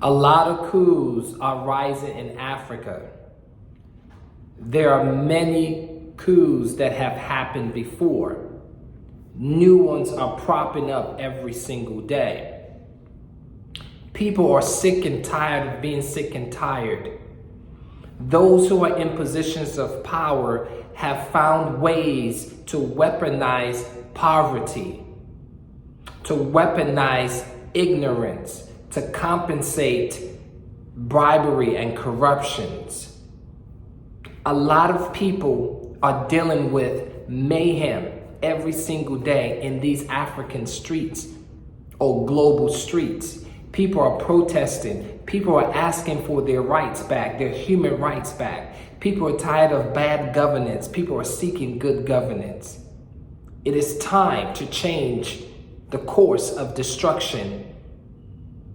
A lot of coups are rising in Africa. There are many coups that have happened before. New ones are propping up every single day. People are sick and tired of being sick and tired. Those who are in positions of power have found ways to weaponize poverty, to weaponize ignorance, to compensate bribery and corruptions. A lot of people are dealing with mayhem every single day in these African streets or global streets. People are protesting. People are asking for their rights back, their human rights back. People are tired of bad governance. People are seeking good governance. It is time to change the course of destruction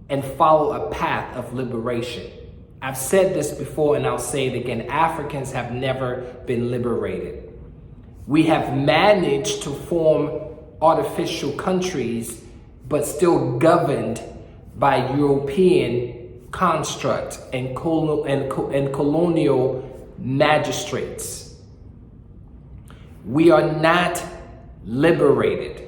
and follow a path of liberation. I've said this before and I'll say it again. Africans have never been liberated. We have managed to form artificial countries, but still governed by European construct and colonial magistrates. We are not liberated.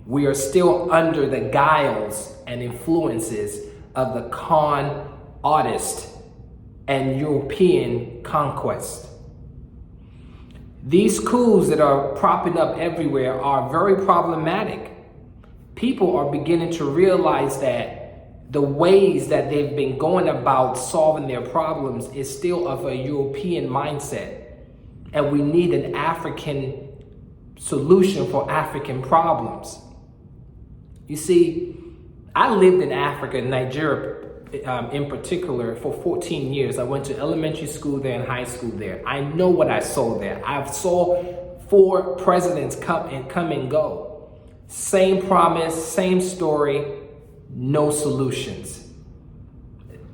We are still under the guiles and influences of the con artist and European conquest. These coups that are propping up everywhere are very problematic. People are beginning to realize that the ways that they've been going about solving their problems is still of a European mindset. And we need an African solution for African problems. You see, I lived in Africa, Nigeria in particular, for 14 years. I went to elementary school there and high school there. I know what I saw there. I saw 4 presidents come and go. Same promise, same story, no solutions.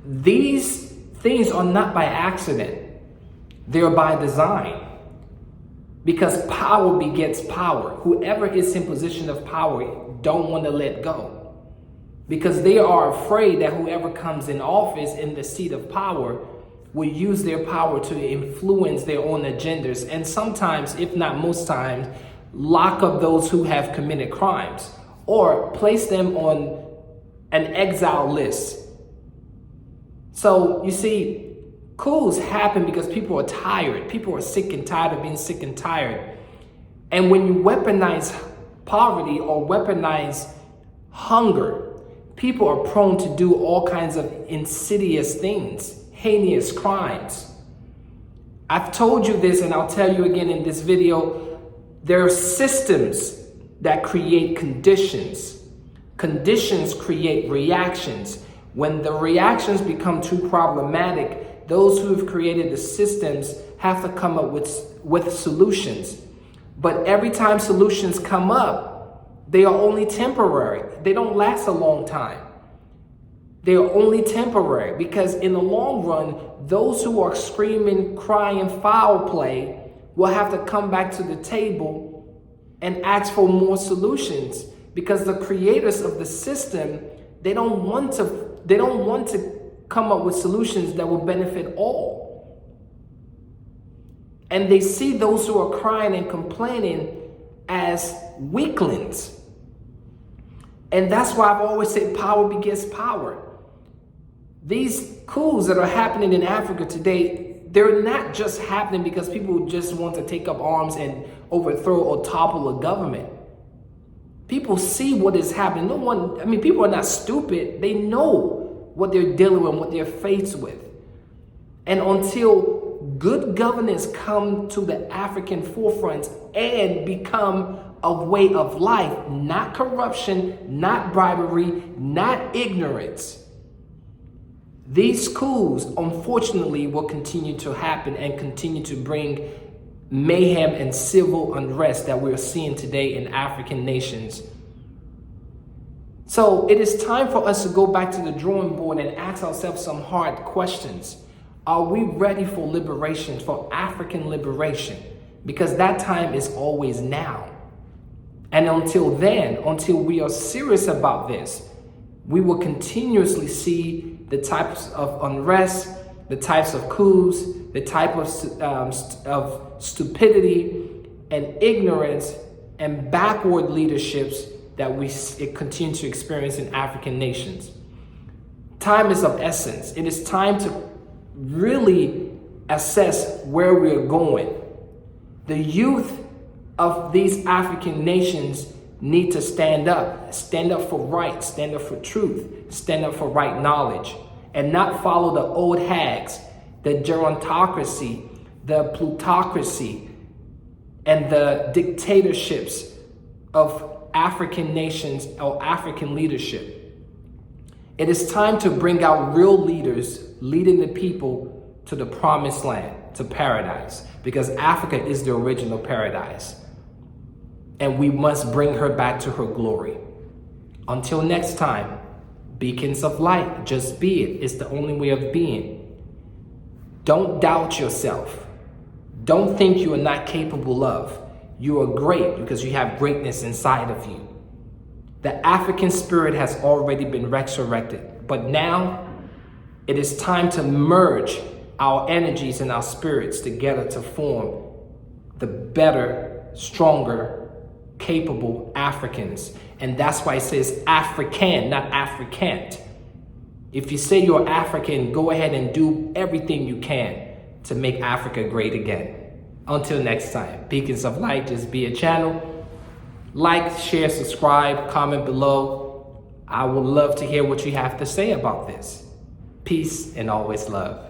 These things are not by accident. They're by design. Because power begets power. Whoever is in position of power don't want to let go. Because they are afraid that whoever comes in office in the seat of power will use their power to influence their own agendas. And sometimes, if not most times, lock up those who have committed crimes or place them on an exile list. So you see, coups happen because people are tired. People are sick and tired of being sick and tired. And when you weaponize poverty or weaponize hunger, people are prone to do all kinds of insidious things, heinous crimes. I've told you this and I'll tell you again in this video. There are systems that create conditions. Conditions create reactions. When the reactions become too problematic, those who have created the systems have to come up with solutions. But every time solutions come up, they are only temporary. They don't last a long time. They are only temporary because in the long run, those who are screaming, crying foul play will have to come back to the table and ask for more solutions because the creators of the system, they don't want to come up with solutions that will benefit all. And they see those who are crying and complaining as weaklings. And that's why I've always said power begets power. These coups that are happening in Africa today, they're not just happening because people just want to take up arms and overthrow or topple a government. People see what is happening. People are not stupid. They know what they're dealing with, what they're faced with. And until good governance come to the African forefront and become a way of life, not corruption, not bribery, not ignorance, these coups, unfortunately, will continue to happen and continue to bring mayhem and civil unrest that we're seeing today in African nations. So it is time for us to go back to the drawing board and ask ourselves some hard questions. Are we ready for liberation, for African liberation? Because that time is always now. And until then, until we are serious about this, we will continuously see the types of unrest, the types of coups, the type of stupidity and ignorance and backward leaderships that we continue to experience in African nations. Time is of essence. It is time to really assess where we are going. The youth of these African nations need to stand up for right, stand up for truth, stand up for right knowledge, and not follow the old hags, the gerontocracy, the plutocracy, and the dictatorships of African nations or African leadership. It is time to bring out real leaders leading the people to the promised land, to paradise, because Africa is the original paradise. And we must bring her back to her glory. Until next time, beacons of light, just be it. It's the only way of being. Don't doubt yourself. Don't think you are not capable of. You are great because you have greatness inside of you. The African spirit has already been resurrected, but now it is time to merge our energies and our spirits together to form the better, stronger, capable Africans. And that's why it says African, not Africant. If you say you're African, go ahead and do everything you can to make Africa great again. Until next time, Beacons of Light, just be a channel. Like, share, subscribe, comment below. I would love to hear what you have to say about this. Peace and always love.